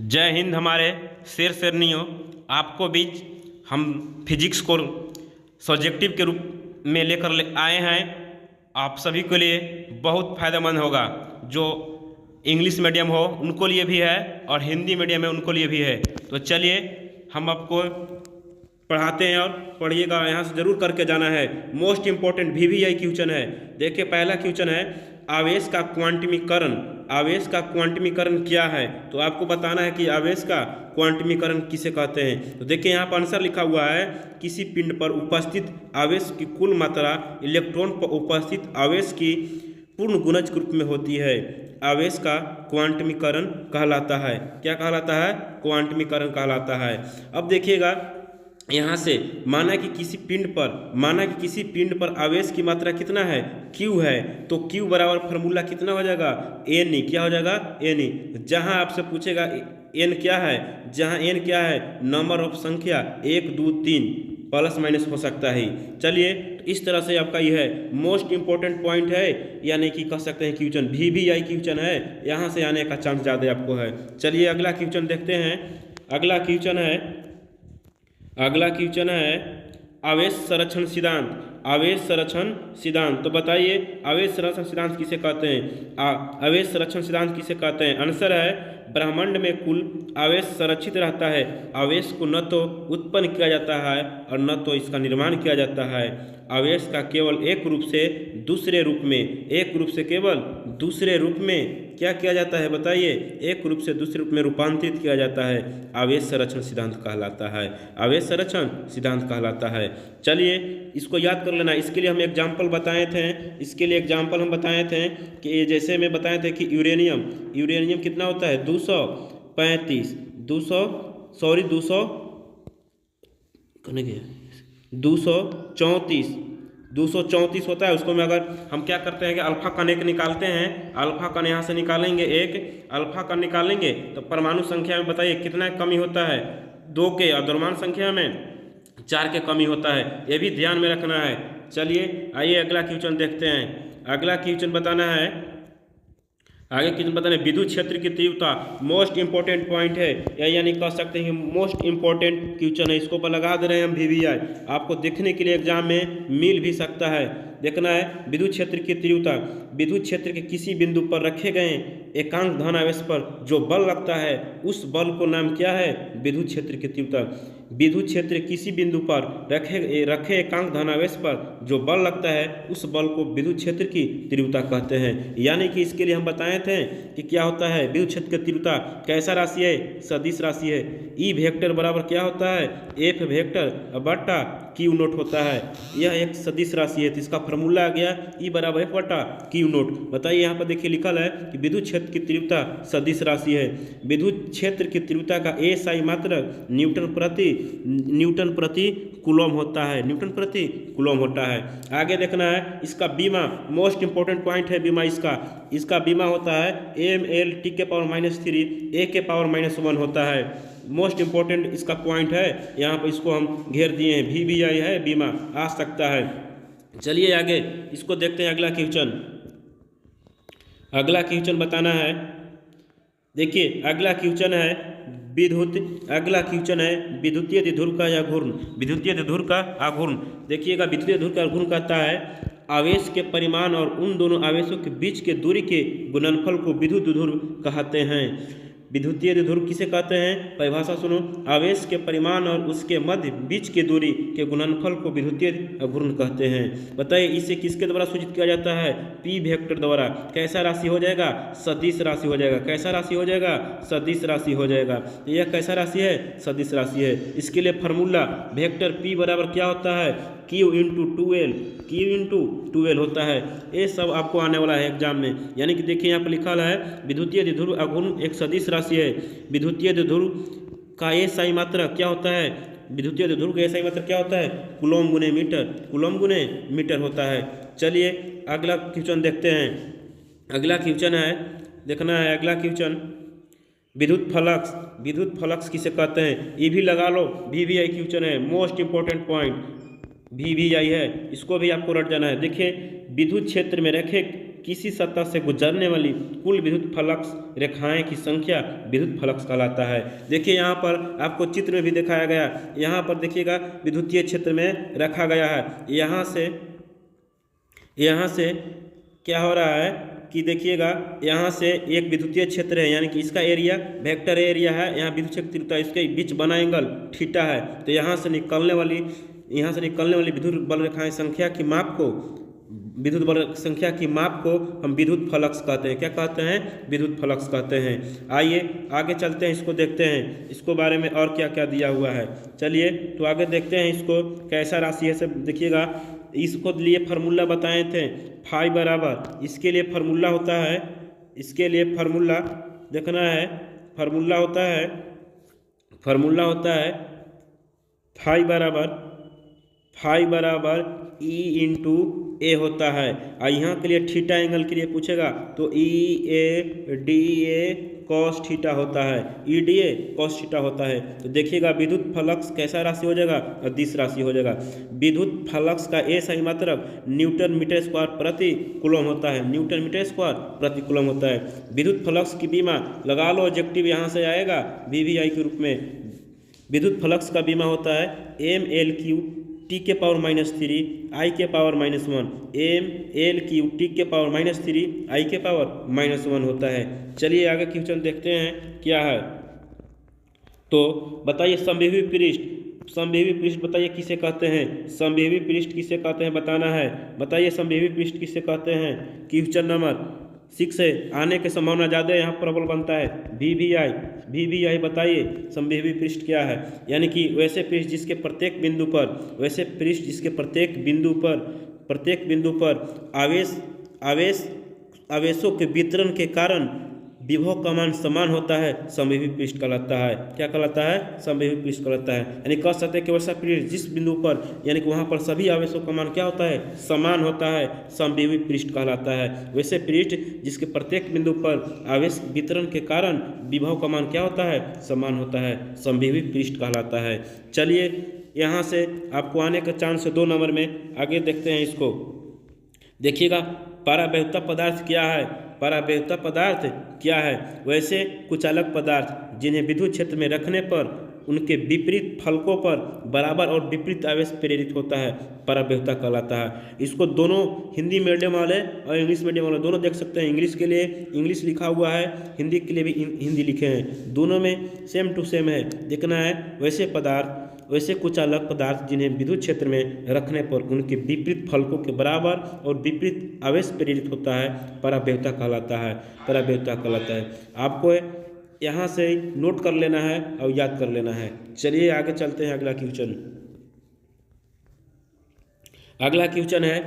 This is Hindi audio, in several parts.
जय हिंद हमारे शेर शेरनियों। आपको बीच हम फिजिक्स को सब्जेक्टिव के रूप में लेकर आए हैं। आप सभी के लिए बहुत फ़ायदेमंद होगा। जो इंग्लिश मीडियम हो उनको लिए भी है और हिंदी मीडियम है उनको लिए भी है। तो चलिए हम आपको पढ़ाते हैं और पढ़िएगा, यहाँ से ज़रूर करके जाना है। मोस्ट इम्पोर्टेंट VVI क्वेश्चन है। देखिए पहला क्वेश्चन है आवेश का क्वांटमीकरण। आवेश का क्वांटमीकरण क्या है? तो आपको बताना है कि आवेश का क्वांटमीकरण किसे कहते हैं। तो देखिए यहाँ पर आंसर लिखा हुआ है, किसी पिंड पर उपस्थित आवेश की कुल मात्रा इलेक्ट्रॉन पर उपस्थित आवेश की पूर्ण गुणज के रूप में होती है। आवेश का क्वांटमीकरण कहलाता है। क्या कहलाता है? क्वांटमीकरण कहलाता है। अब देखिएगा यहाँ से माना कि किसी पिंड पर आवेश की मात्रा कितना है? Q है। तो Q बराबर फार्मूला कितना हो जाएगा? N। क्या हो जाएगा? N। जहाँ आपसे पूछेगा N क्या है, जहाँ N क्या है, नंबर ऑफ संख्या 1 2 3 प्लस माइनस हो सकता है। चलिए तो इस तरह से आपका यह है मोस्ट इम्पोर्टेंट पॉइंट है, यानी कि कह सकते हैं क्वेश्चन VVI क्वेश्चन है, यहाँ से आने का चांस ज़्यादा आपको है। चलिए अगला क्वेश्चन देखते हैं। अगला क्वेश्चन है आवेश संरक्षण सिद्धांत। आवेश संरक्षण सिद्धांत। तो बताइए आवेश संरक्षण सिद्धांत किसे कहते हैं? आवेश संरक्षण सिद्धांत किसे कहते हैं? आंसर है ब्रह्मांड में कुल आवेश संरक्षित रहता है। आवेश को न तो उत्पन्न किया जाता है और न तो इसका निर्माण किया जाता है। आवेश का केवल एक रूप से दूसरे रूप में क्या किया जाता है? बताइए। एक रूप से दूसरे रूप में रूपांतरित किया जाता है। आवेश संरक्षण सिद्धांत कहलाता है। आवेश संरक्षण सिद्धांत कहलाता है। चलिए इसको याद कर लेना। इसके लिए हम एग्जाम्पल बताए थे कि जैसे में बताए थे कि यूरेनियम कितना होता है? 234 होता है। उसको में अगर हम क्या करते हैं कि अल्फा कण एक निकालते हैं, अल्फा कण यहाँ से निकालेंगे, एक अल्फा कण निकालेंगे तो परमाणु संख्या में बताइए कितना कमी होता है? 2 के, और द्रव्यमान संख्या में 4 के कमी होता है। ये भी ध्यान में रखना है। चलिए आइए अगला क्वेश्चन देखते हैं। अगला क्वेश्चन बताना है विद्युत क्षेत्र की तीव्रता। मोस्ट इंपॉर्टेंट पॉइंट है, यानी कह सकते हैं मोस्ट इंपॉर्टेंट क्वेश्चन है। इसको पर लगा दे रहे हैं हम VVI। आपको देखने के लिए एग्जाम में मिल भी सकता है। देखना है विद्युत क्षेत्र की तीव्रता। विद्युत क्षेत्र के किसी बिंदु पर रखे गए एकांक धन आवेश पर जो बल लगता है उस बल को नाम क्या है? विद्युत क्षेत्र की तीव्रता। विद्युत क्षेत्र किसी बिंदु पर रखे एकांक धन आवेश पर जो बल लगता है उस बल को विद्युत क्षेत्र की तीव्रता कहते हैं। यानी कि इसके लिए हम बताए थे कि क्या होता है विद्युत क्षेत्र की तीव्रता कैसा राशि है? सदिश राशि है। E वेक्टर बराबर क्या होता है? F वेक्टर बटा Q नोट होता है। यह एक सदिश राशि है तो इसका फार्मूला आ गया E बराबर F बटा Q नोट। बताइए यहाँ पर देखिए लिखल है कि विद्युत क्षेत्र की तीव्रता सदिश राशि है। विद्युत क्षेत्र की तीव्रता का SI मात्रक न्यूटन प्रति कूलम होता है। आगे देखना है इसका बीमा। मोस्ट इंपोर्टेंट पॉइंट है बीमा। इसका बीमा होता है mL/-3 A⁻⁻1 होता है। मोस्ट इंपोर्टेंट इसका पॉइंट है। यहाँ पर इसको हम घेर दिए हैं। VVI है, बीमा आ सकता है। चलिए आगे इसको देखते हैं। अगला क्वेश्चन बताना है। देखिए अगला क्वेश्चन है विद्युतीय द्विध्रुव का आघूर्ण। देखिएगा विद्युतीय द्विध्रुव का आघूर्ण कहता है आवेश के परिमाण और उन दोनों आवेशों के बीच के दूरी के गुणनफल को विद्युत द्विध्रुव कहते हैं। विद्युतीय द्विध्रुव किसे कहते हैं? परिभाषा सुनो। आवेश के परिमाण और उसके मध्य बीच के दूरी के गुणनफल को विद्युतीय आघूर्ण कहते हैं। बताइए इसे किसके द्वारा सूचित किया जाता है? P वेक्टर द्वारा। कैसा राशि हो जाएगा? सदिश राशि हो जाएगा। कैसा राशि हो जाएगा? सदिश राशि हो जाएगा। यह कैसा राशि है? सदिश राशि है। इसके लिए फार्मूला वेक्टर P बराबर क्या होता है? Q इंटू 2L होता है। ये सब आपको आने वाला है एग्जाम में। यानी कि देखिए यहाँ पर लिखा है विद्युतीय द्विध्रुव आघूर्ण एक सदिश राशि है। विद्युतीय द्विध्रुव का SI मात्रक क्या होता है? कूलम गुने मीटर होता है। चलिए अगला क्वेश्चन देखते हैं। अगला क्वेश्चन विद्युत फ्लक्स किसे कहते हैं? ये भी लगा लो, VVI क्वेश्चन है। मोस्ट इंपोर्टेंट पॉइंट VVI है, इसको भी आपको रट जाना है। देखिए विद्युत क्षेत्र में रखे किसी सतह से गुजरने वाली कुल विद्युत फ्लक्स रेखाएं की संख्या विद्युत फ्लक्स कहलाता है। देखिए यहाँ पर आपको चित्र में भी दिखाया गया, यहाँ पर देखिएगा विद्युतीय क्षेत्र में रखा गया है। यहाँ से क्या हो रहा है कि देखिएगा यहाँ से एक विद्युतीय क्षेत्र है, यानी कि इसका एरिया वेक्टर एरिया है, यहाँ विद्युत क्षेत्र है, इसके बीच बना एंगल थीटा है। तो यहाँ से निकलने वाली विद्युत बल रेखाएं संख्या की माप को हम विद्युत फ्लक्स कहते हैं। क्या कहते हैं? विद्युत फ्लक्स कहते हैं। आइए आगे चलते हैं, इसको देखते हैं, इसको बारे में और क्या क्या दिया हुआ है। चलिए तो आगे देखते हैं इसको कैसा राशि है। सब देखिएगा, इसको लिए फार्मूला बताए थे फाई बराबर, इसके लिए फार्मूला होता है, इसके लिए फार्मूला देखना है, फार्मूला होता है फाई बराबर ई इंटू ए होता है। और यहाँ के लिए थीटा एंगल के लिए पूछेगा तो E A D A cos theta होता है, E D A cos theta होता है। तो देखिएगा विद्युत फ्लक्स कैसा राशि हो जाएगा? अदिश राशि हो जाएगा। विद्युत फ्लक्स का ए सही मात्रक न्यूटन मीटर स्क्वायर प्रति कूलम होता है, न्यूटन मीटर स्क्वायर प्रति कूलम होता है। विद्युत फ्लक्स की बीमा लगा लो, ऑब्जेक्टिव यहाँ से आएगा वीवीआई के रूप में। विद्युत फ्लक्स का बीमा होता है एम एल क्यू टी के पावर -3 आई के power -1, M L Q T के पावर -3 आई के पावर -1 होता है। चलिए आगे क्वेश्चन देखते हैं क्या है। तो बताइए समविभव पृष्ठ बताइए किसे कहते हैं? समविभव पृष्ठ किसे कहते हैं बताना है। बताइए समविभव पृष्ठ किसे कहते हैं। क्वेश्चन नंबर 6 से आने की संभावना ज़्यादा यहाँ प्रबल बनता है। वीवीआई बताइए समविभव पृष्ठ क्या है? यानी कि वैसे पृष्ठ जिसके प्रत्येक बिंदु पर आवेशों के वितरण के कारण विभव का मान समान होता है, समविभव पृष्ठ कहलाता है। क्या कहलाता है? समविभव पृष्ठ कहलाता है। यानी कह सकते हैं कि वैसा पृष्ठ जिस बिंदु पर, यानी कि वहाँ पर सभी आवेशों का मान क्या होता है? समान होता है, समविभव पृष्ठ कहलाता है। वैसे पृष्ठ जिसके प्रत्येक बिंदु पर आवेश वितरण के कारण विभव का मान क्या होता है? समान होता है, समविभव पृष्ठ कहलाता है। चलिए यहाँ से आपको आने का चांस है 2 नंबर में। आगे देखते हैं इसको। देखिएगा परावैद्युता पदार्थ क्या है? परावैद्युता पदार्थ क्या है? वैसे कुछ अलग पदार्थ जिन्हें विद्युत क्षेत्र में रखने पर उनके विपरीत फलकों पर बराबर और विपरीत आवेश प्रेरित होता है, परावैद्युता कहलाता है। इसको दोनों हिंदी मीडियम वाले और इंग्लिश मीडियम वाले दोनों देख सकते हैं। इंग्लिश के लिए इंग्लिश लिखा हुआ है, हिंदी के लिए भी हिंदी लिखे हैं, दोनों में सेम टू सेम है। देखना है वैसे कुछ अलग पदार्थ जिन्हें विद्युत क्षेत्र में रखने पर उनके विपरीत फलकों के बराबर और विपरीत आवेश प्रेरित होता है, परावैद्युता कहलाता है। आपको यहाँ से नोट कर लेना है और याद कर लेना है। चलिए आगे चलते हैं। अगला क्वेश्चन है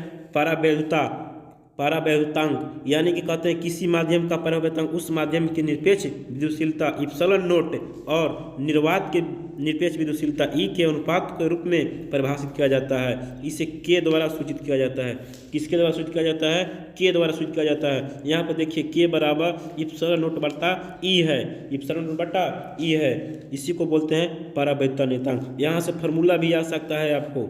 परावैद्युतांक, यानी कि कहते हैं किसी माध्यम का परावैद्युतांक उस माध्यम की निरपेक्ष विद्युतशीलता इप्सिलॉन नोट और निर्वात के निरपेक्ष विद्युतशीलता ई के अनुपात के रूप में परिभाषित किया जाता है। इसे के द्वारा सूचित किया जाता है। किसके द्वारा सूचित किया जाता है? के द्वारा सूचित किया जाता है। यहाँ पर देखिए के बराबर इप्सिलॉन नोट बटा ई है, इप्सिलॉन नोट बटा ई है, इसी को बोलते हैं परावैद्युता नियतांक। यहाँ से फार्मूला भी आ सकता है आपको।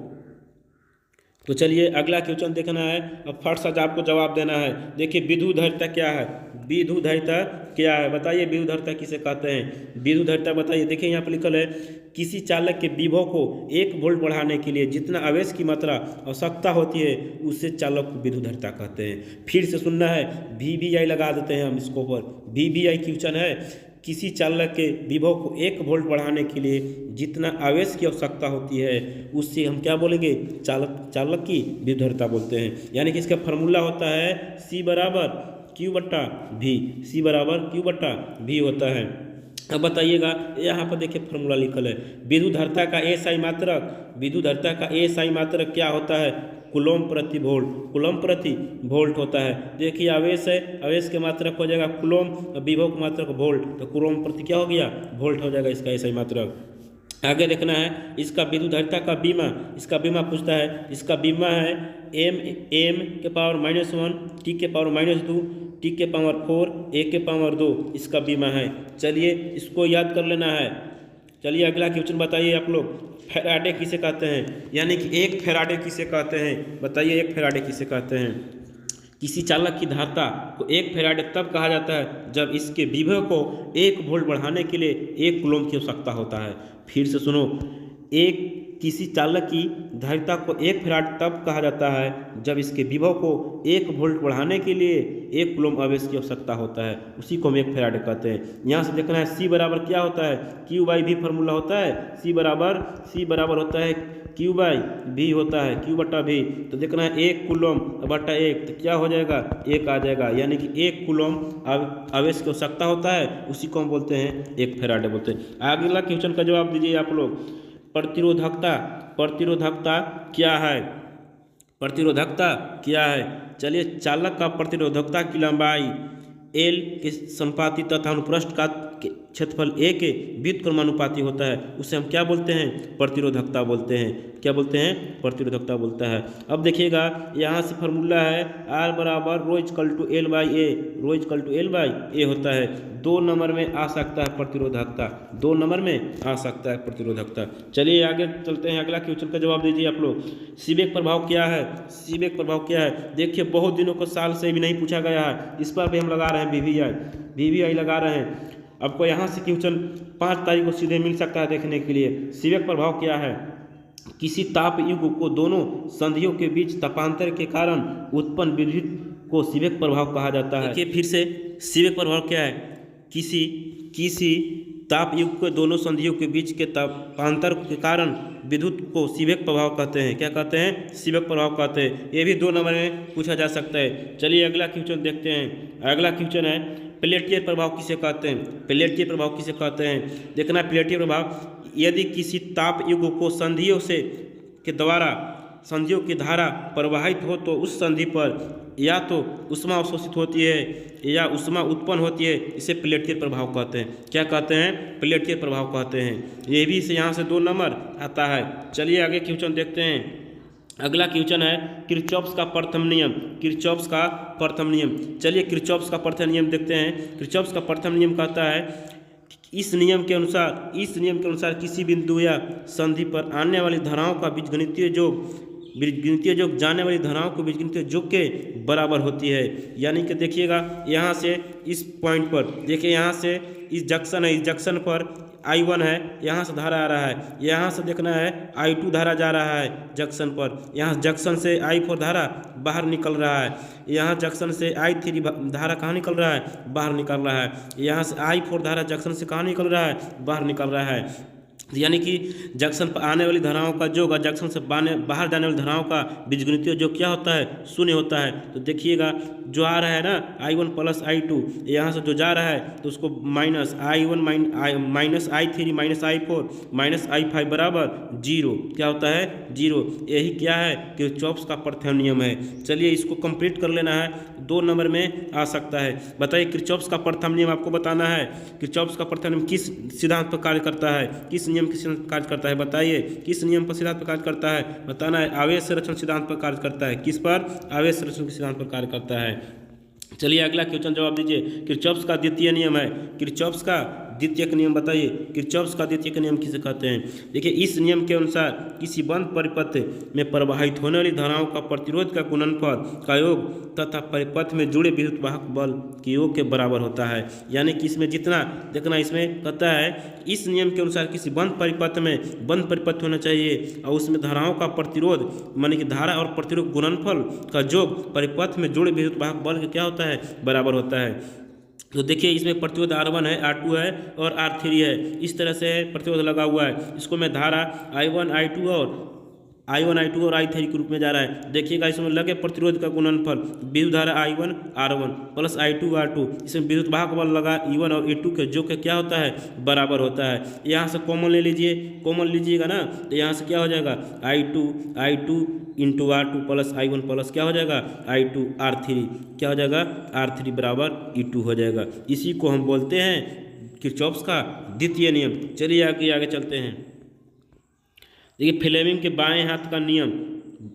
तो चलिए अगला क्वेश्चन देखना है। अब फट से आपको जवाब देना है। देखिए विद्युतधारिता क्या है? बताइए विद्युतधारिता किसे कहते हैं? विद्युतधारिता बताइए। देखिए यहाँ पर लिखल है किसी चालक के विभव को 1 वोल्ट बढ़ाने के लिए जितना आवेश की मात्रा आवश्यकता होती है उससे चालक को विद्युतधारिता कहते हैं। फिर से सुनना है, वीवीआई लगा देते हैं हम इसको पर। वीवीआई क्वेश्चन है किसी चालक के विभव को 1 वोल्ट बढ़ाने के लिए जितना आवेश की आवश्यकता होती है उससे हम क्या बोलेंगे? चालक की विद्युतधारिता बोलते हैं। यानी कि इसका फार्मूला होता है C बराबर Q बट्टा V होता है। अब बताइएगा यहाँ पर देखिए फार्मूला लिखल है विद्युतधारिता का SI मात्रक क्या होता है? कूलम प्रति वोल्ट होता है। देखिए आवेश है, आवेश के मात्रक हो जाएगा कूलम, विभव के मात्रक वोल्ट, तो कूलम प्रति क्या हो गया? वोल्ट हो जाएगा इसका SI मात्रक। आगे देखना है इसका विद्युतधारिता का बीमा। इसका बीमा पूछता है, इसका बीमा है m के पावर -1 t के पावर -2 t के पावर 4 a के पावर 2 इसका बीमा है। चलिए इसको याद कर लेना है। चलिए अगला क्वेश्चन बताइए आप लोग, फैराडे किसे कहते हैं? यानी कि 1 फैराडे किसे कहते हैं? बताइए 1 फैराडे किसे कहते हैं? किसी चालक की धारिता को 1 फैराड तब कहा जाता है जब इसके विभव को 1 वोल्ट बढ़ाने के लिए 1 कूलम की आवश्यकता होता है। फिर से सुनो, किसी चालक की धारिता को 1 फैराड तब कहा जाता है जब इसके विभव को 1 वोल्ट बढ़ाने के लिए 1 कूलम आवेश की आवश्यकता होता है, उसी को हम 1 फैराड कहते हैं। यहाँ से देखना है C बराबर क्या होता है, Q/V फार्मूला होता है, C बराबर होता है Q/V होता है, Q/V। तो देखना है 1 कूलम बटा 1, तो क्या हो जाएगा, 1 आ जाएगा, यानी कि 1 कूलम आवेश की आवश्यकता होता है, उसी को हम बोलते हैं 1 फैराड बोलते हैं। अगला क्वेश्चन का जवाब दीजिए आप लोग। प्रतिरोधकता क्या है, प्रतिरोधकता क्या है? चलिए, चालक का प्रतिरोधकता की लंबाई L के समानुपाती तथा अनुप्रस्थ का क्षेत्रफल A के व्युत्क्रमानुपाती होता है, उसे हम क्या बोलते हैं, प्रतिरोधकता बोलते हैं। क्या बोलते हैं, प्रतिरोधकता बोलता है। अब देखिएगा, यहाँ से फार्मूला है R बराबर ρ=L/A, ρ=L/A होता है। 2 नंबर में आ सकता है प्रतिरोधकता, 2 नंबर में आ सकता है प्रतिरोधकता। चलिए आगे चलते हैं, अगला क्वेश्चन का जवाब दीजिए आप लोग। सीबेक प्रभाव क्या है, सीबेक प्रभाव क्या है? देखिए, बहुत दिनों को साल से भी नहीं पूछा गया है, इस पर भी हम लगा रहे हैं VVI लगा रहे हैं। आपको यहाँ से क्वेश्चन 5 तारीख को सीधे मिल सकता है देखने के लिए। सीबेक प्रभाव क्या है? किसी ताप युग्म को दोनों संधियों के बीच तापांतर के कारण उत्पन्न विद्युत को सीबेक प्रभाव कहा जाता है। देखिए फिर से, सीबेक प्रभाव क्या है? किसी ताप युग्म के दोनों संधियों के बीच के तापांतर के कारण विद्युत को सीबेक प्रभाव कहते हैं। क्या कहते हैं? सीबेक प्रभाव कहते हैं। ये भी 2 नंबर में पूछा जा सकता है। चलिए अगला क्वेश्चन देखते हैं। अगला क्वेश्चन है, पेलेटियर प्रभाव किसे कहते हैं? पेलेटियर प्रभाव किसे कहते हैं? देखना, पेलेटियर प्रभाव, यदि किसी ताप युग्म को संधियों के द्वारा संधियों की धारा प्रवाहित हो तो उस संधि पर या तो ऊष्मा अवशोषित होती है या ऊष्मा उत्पन्न होती है, इसे पेलेटियर प्रभाव कहते हैं। क्या कहते हैं? पेलेटियर प्रभाव कहते हैं। ये भी से यहाँ से 2 नंबर आता है। चलिए आगे क्वेश्चन देखते हैं। अगला क्वेश्चन है, किरचॉफ्स का प्रथम नियम, किरचॉफ्स का प्रथम नियम। चलिए किरचॉफ्स का प्रथम नियम देखते हैं। किरचॉफ्स का प्रथम नियम कहता है, इस नियम के अनुसार किसी बिंदु या संधि पर आने वाली धाराओं का बीजगणितीय योग जाने वाली धाराओं को बीजगणितीय योग के बराबर होती है। यानी कि देखिएगा, यहाँ से इस पॉइंट पर देखिए, यहाँ से इस जंक्शन है, इस जंक्शन पर I1 है, यहाँ से धारा आ रहा है, यहाँ से देखना है I2 धारा जा रहा है जंक्शन पर, यहाँ जंक्शन से I4 धारा बाहर निकल रहा है, यहाँ जंक्शन से I3 धारा कहाँ निकल रहा है, बाहर निकल रहा है, यहाँ से I4 धारा जंक्शन से कहाँ निकल रहा है, बाहर निकल रहा है। यानी कि जंक्शन पर आने वाली धाराओं का योग और जंक्शन से बाहर जाने वाली धाराओं का बीजगणितीय योग क्या होता है, 0 होता है। तो देखिएगा, जो आ रहा है ना I1 प्लस I2, यहाँ से जो जा रहा है तो उसको minus I1 minus I3 minus I4 minus I5 बराबर 0। क्या होता है? 0। यही क्या है? किरचॉफ्स का प्रथम नियम है। चलिए इसको कंप्लीट कर लेना है, 2 नंबर में आ सकता है। बताइए, किरचॉफ्स का प्रथम नियम आपको बताना है। किरचॉफ्स का प्रथम नियम किस सिद्धांत पर कार्य करता है? किस नियम के सिद्धांत पर कार्य करता है? बताइए, किस नियम पर सिद्धांत पर कार्य करता है? बताना है। आवेश संरक्षण सिद्धांत पर कार्य करता है। किस पर? आवेश संरक्षण के सिद्धांत पर कार्य करता है। चलिए अगला क्वेश्चन जवाब दीजिए। किरचॉफ्स का द्वितीय नियम है, किरचॉफ्स का द्वितीयक नियम बताइए। किरचॉफ्स का द्वितीयक नियम किसे कहते हैं? देखिए, इस नियम के अनुसार किसी बंद परिपथ में प्रवाहित होने वाली धाराओं का प्रतिरोध का गुणनफल का योग तथा परिपथ में जुड़े विद्युत वाहक बल के योग के बराबर होता है। यानी कि इसमें जितना देखना, इसमें कहता है इस नियम के अनुसार किसी बंद परिपथ होना चाहिए और उसमें धाराओं का प्रतिरोध माने कि धारा और प्रतिरोध गुणनफल का योग परिपथ में जुड़े विद्युत वाहक बल के क्या होता है, बराबर होता है। तो देखिए, इसमें प्रतिरोध R1 है, R2 है और R3 है, इस तरह से प्रतिरोध लगा हुआ है। इसको मैं धारा I1 I2 और I3 के रूप में जा रहा है। देखिएगा, इसमें लगे प्रतिरोध का गुणनफल विद्युत धारा I1 R1 plus I2 R2, इसमें विद्युत वाहक बल लगा E1 और E2 के जो के क्या होता है, बराबर होता है। यहाँ से कॉमन ले लीजिए, कॉमन लीजिएगा ना, तो यहाँ से क्या हो जाएगा, I2 into R2 plus I1 plus क्या हो जाएगा, I2 R3, क्या हो जाएगा, R3 बराबर E2 हो जाएगा। इसी को हम बोलते हैं किरचॉफ्स का द्वितीय नियम। चलिए आगे चलते हैं। देखिए, फ्लेमिंग के बाएं हाथ का नियम,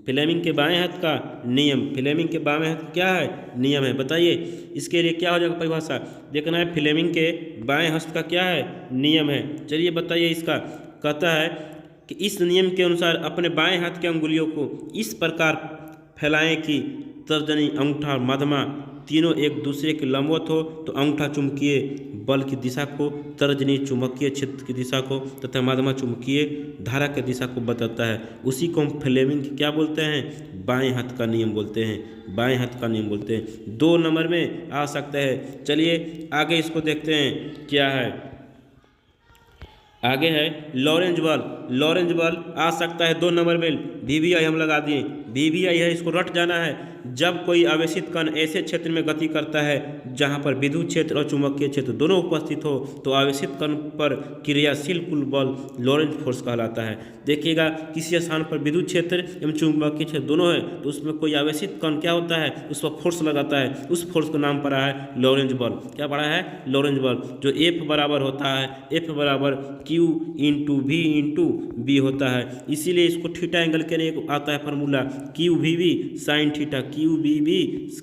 फ्लेमिंग के बाएं हाथ का नियम, फ्लेमिंग के बाएं हाथ क्या है, नियम है। बताइए इसके लिए क्या हो जाएगा परिभाषा, देखना है। फ्लेमिंग के बाएं हाथ का क्या है, नियम है। चलिए बताइए, इसका कहता है कि इस नियम के अनुसार अपने बाएं हाथ की अंगुलियों को इस प्रकार फैलाएं कि तर्जनी, अंगूठा और मध्यमा तीनों एक दूसरे के लंबवत हो तो अंगूठा चुंबकीय बल की दिशा को, तर्जनी चुंबकीय क्षेत्र की दिशा को तथा मध्यमा चुंबकीय धारा की दिशा को बताता है। उसी को हम फ्लेमिंग क्या बोलते हैं? बाएं हाथ का नियम बोलते हैं, बाएं हाथ का नियम बोलते हैं। 2 नंबर में आ सकता है। चलिए आगे इसको देखते हैं क्या है। आगे है लॉरेंज बल। लॉरेंज बल आ सकता है 2 नंबर में। VBI हम लगा दिए, VBI है, इसको रट जाना है। जब कोई आवेशित कण ऐसे क्षेत्र में गति करता है जहां पर विद्युत क्षेत्र और चुंबकीय क्षेत्र दोनों उपस्थित हो तो आवेशित कण पर क्रियाशील कुल बल लॉरेंज फोर्स कहलाता है। देखिएगा किसी स्थान पर विद्युत क्षेत्र एवं चुंबकीय क्षेत्र दोनों है तो उसमें कोई आवेशित कण क्या होता है, उस पर फोर्स लगाता है, उस फोर्स का नाम पड़ा है लॉरेंज बल। क्या पड़ा है? लॉरेंज बल, जो F बराबर होता है, F बराबर Q into V into B होता है। इसीलिए इसको थीटा एंगल के लिए आता है formula QVB sine theta, QVB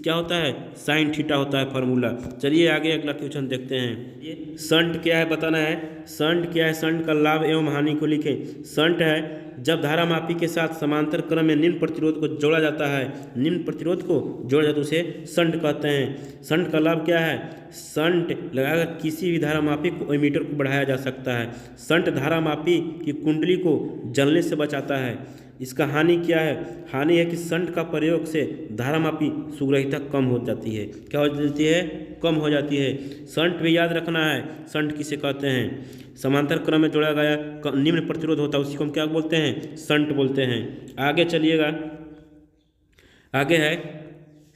क्या होता है? साइन थीटा होता है फार्मूला। चलिए आगे अगला क्वेश्चन देखते हैं। ये शंट क्या है बताना है। शंट क्या है? शंट का लाभ एवं हानि को लिखें। शंट है जब धारामापी के साथ समांतर क्रम में निम्न प्रतिरोध को जोड़ा जाता है, निम्न प्रतिरोध को जोड़ा जाता है उसे शंट कहते हैं। शंट का लाभ क्या है? शंट लगाकर किसी भी धारामापी को एमीटर को बढ़ाया जा सकता है। शंट धारामापी की कुंडली को जलने से बचाता है। इसका हानि क्या है? हानि है कि शंट का प्रयोग से धारामापी सुग्रहिता कम हो जाती है। क्या हो जाती है? कम हो जाती है। शंट भी याद रखना है। शंट किसे कहते हैं? समांतर क्रम में जोड़ा गया निम्न प्रतिरोध होता है उसी को हम क्या बोलते हैं? शंट बोलते हैं। आगे चलिएगा, आगे है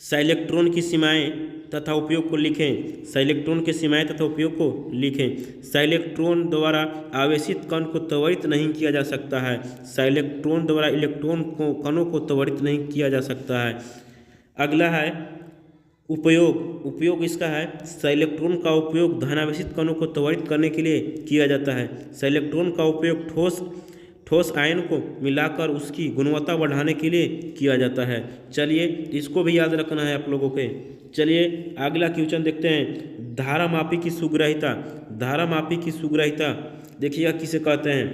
साइलेक्ट्रॉन की सीमाएं तथा उपयोग को लिखें। साइलेक्ट्रॉन की सीमाएं तथा उपयोग को लिखें। साइलेक्ट्रॉन द्वारा आवेशित कण को त्वरित नहीं किया जा सकता है। साइलेक्ट्रॉन द्वारा इलेक्ट्रॉन को कणों को त्वरित नहीं किया जा सकता है। अगला है उपयोग। उपयोग इसका है साइलेक्ट्रॉन का उपयोग धनावेशित कणों को त्वरित करने के लिए किया जाता है। साइलेक्ट्रॉन का उपयोग ठोस आयन को मिलाकर उसकी गुणवत्ता बढ़ाने के लिए किया जाता है। चलिए इसको भी याद रखना है आप लोगों के। चलिए अगला क्वेश्चन देखते हैं। धारामापी की सुग्रहिता। धारामापी की सुग्रहिता देखिएगा किसे कहते हैं?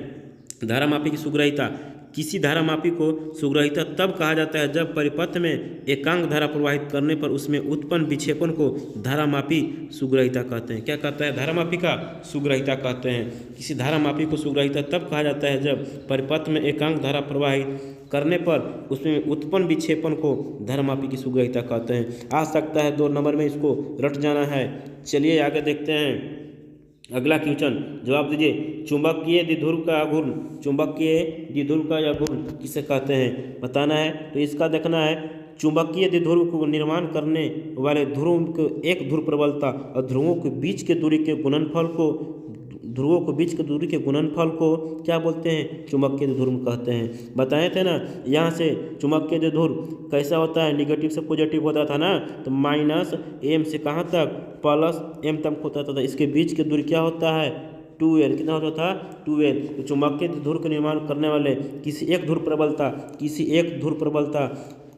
धारामापी की सुग्रहिता, किसी धारामापी को सुग्रहिता तब कहा जाता है जब परिपथ में एकांक धारा प्रवाहित करने पर उसमें उत्पन्न विक्षेपण को धारामापी सुग्रहिता कहते हैं। क्या कहता है? धारामापी का सुग्रहिता कहते हैं। किसी धारामापी को सुग्रहिता तब कहा जाता है जब परिपथ में एकांक धारा प्रवाहित करने पर उसमें उत्पन्न विक्षेपण को धारामापी की सुग्रहिता कहते हैं। आ सकता है 2 नंबर में, इसको रट जाना है। चलिए आगे देखते हैं। अगला क्वेश्चन जवाब दीजिए। चुंबकीय द्विध्रुव का घूर्ण। चुंबकीय द्विध्रुव का या घूर्ण किसे कहते हैं बताना है। तो इसका देखना है चुंबकीय द्विध्रुव को निर्माण करने वाले ध्रुवों को एक ध्रुव प्रबलता और ध्रुवों के बीच के दूरी के गुणनफल को क्या बोलते हैं? चुंबकीय द्विध्रुव कहते हैं। बताए थे ना यहाँ से चुंबकीय द्विध्रुव कैसा होता है? निगेटिव से पॉजिटिव होता था ना, तो -m से कहाँ तक +m तक होता था। इसके बीच की दूरी क्या होता है? 2l। कितना होता था? 2l। तो चुंबकीय द्विध्रुव का निर्माण करने वाले किसी एक ध्रुव प्रबलता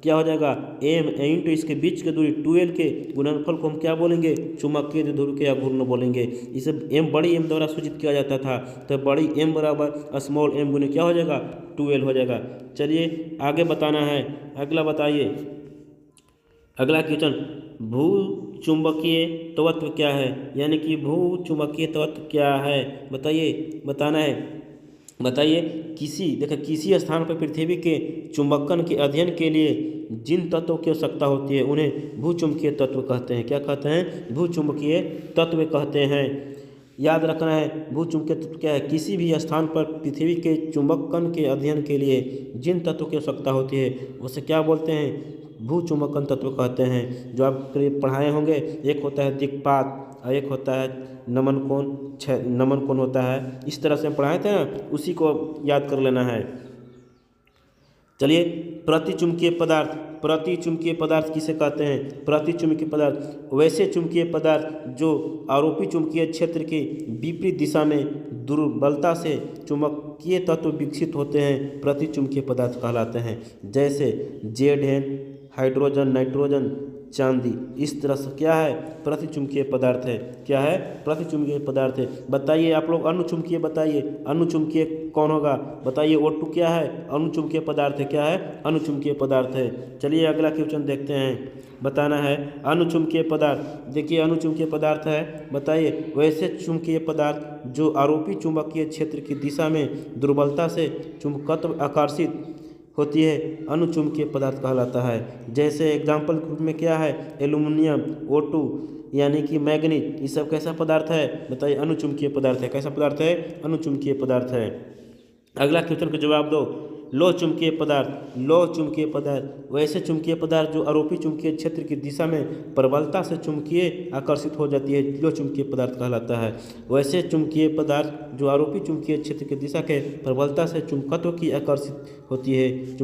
क्या हो जाएगा? m इंटू इसके बीच की दूरी 2l के गुणनफल को हम क्या बोलेंगे? चुंबकीय द्विध्रुव के या घूर्ण बोलेंगे। इसे m बड़ी m द्वारा सूचित किया जाता था, तो बड़ी m बराबर स्मॉल m गुने क्या हो जाएगा? 2l हो जाएगा। चलिए आगे बताना है। अगला बताइए। अगला क्वेश्चन, भू चुंबकीय तत्व क्या है? यानी कि भू चुंबकीय तत्व क्या है बताइए, बताना है। बताइए किसी स्थान पर पृथ्वी के चुंबकन के अध्ययन के लिए जिन तत्वों की आवश्यकता होती है उन्हें भूचुंबकीय तत्व कहते हैं। क्या कहते हैं? भूचुंबकीय तत्व कहते हैं। याद रखना है भूचुंबकीय तत्व क्या है? किसी भी स्थान पर पृथ्वी के चुंबकन के अध्ययन के लिए जिन तत्वों की आवश्यकता होती है उसे क्या बोलते हैं? भूचुंबकन तत्व कहते हैं। जो आप पढ़ाए होंगे, एक होता है दिक्पात और एक होता है नमन कोण होता है। इस तरह से हम पढ़ाए थे ना, उसी को याद कर लेना है। चलिए प्रतिचुंबकीय पदार्थ किसे कहते हैं? प्रतिचुंबकीय पदार्थ वैसे चुंबकीय पदार्थ जो आरोपी चुंबकीय क्षेत्र की विपरीत दिशा में दुर्बलता से चुंबकीय तत्व विकसित होते हैं, प्रतिचुंबकीय पदार्थ कहलाते हैं। जैसे Zn, हाइड्रोजन, नाइट्रोजन चांदी। इस तरह से क्या है, प्रतिचुंबकीय पदार्थ है। क्या है, प्रतिचुंबकीय पदार्थ है। बताइए आप लोग अनुचुंबकीय, बताइए अनुचुंबकीय कौन होगा, बताइए O2 क्या है, अनुचुंबकीय पदार्थ है। क्या है, अनुचुंबकीय पदार्थ है। चलिए अगला क्वेश्चन देखते हैं, बताना है अनुचुंबकीय पदार्थ। देखिए अनुचुंबकीय पदार्थ है, बताइए वैसे चुंबकीय पदार्थ जो आरोपी चुंबकीय क्षेत्र की दिशा में दुर्बलता से चुंबकत्व आकर्षित होती है, अनुचुंबकीय पदार्थ कहलाता है। जैसे एग्जाम्पल ग्रुप में क्या है, एल्यूमिनियम, O2 यानी कि मैग्नीज, ये सब कैसा पदार्थ है, बताइए अनुचुंबकीय पदार्थ है। कैसा पदार्थ है, अनुचुंबकीय पदार्थ है। अगला क्वेश्चन का जवाब दो, लोह चुंबकीय पदार्थ। लोह चुंबकीय पदार्थ वैसे चुंबकीय पदार्थ जो आरोपी चुंबकीय क्षेत्र की दिशा में प्रबलता से चुंबकीय आकर्षित हो जाती है, लोह चुंबकीय पदार्थ कहलाता है। वैसे चुंबकीय पदार्थ जो आरोपी चुंबकीय क्षेत्र की दिशा के प्रबलता से चुंबकत्व की आकर्षित होती है,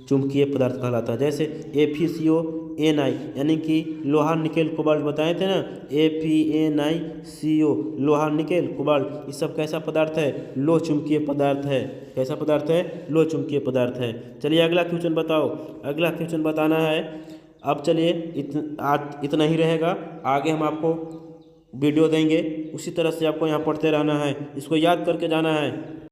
चुंबकीय पदार्थ कहलाता है। जैसे FeCO यानी कि लोहा निकेल कोबाल्ट बताए थे ना, FeNiCO लोहा निकेल कोबाल्ट, ये सब कैसा पदार्थ है, लोह चुंबकीय पदार्थ है। कैसा पदार्थ है, लोह चुंबकीय पदार्थ है। चलिए अगला क्वेश्चन बताओ, अगला क्वेश्चन बताना है। अब चलिए आज इतना ही रहेगा, आगे हम आपको वीडियो देंगे, उसी तरह से आपको यहाँ पढ़ते रहना है, इसको याद करके जाना है।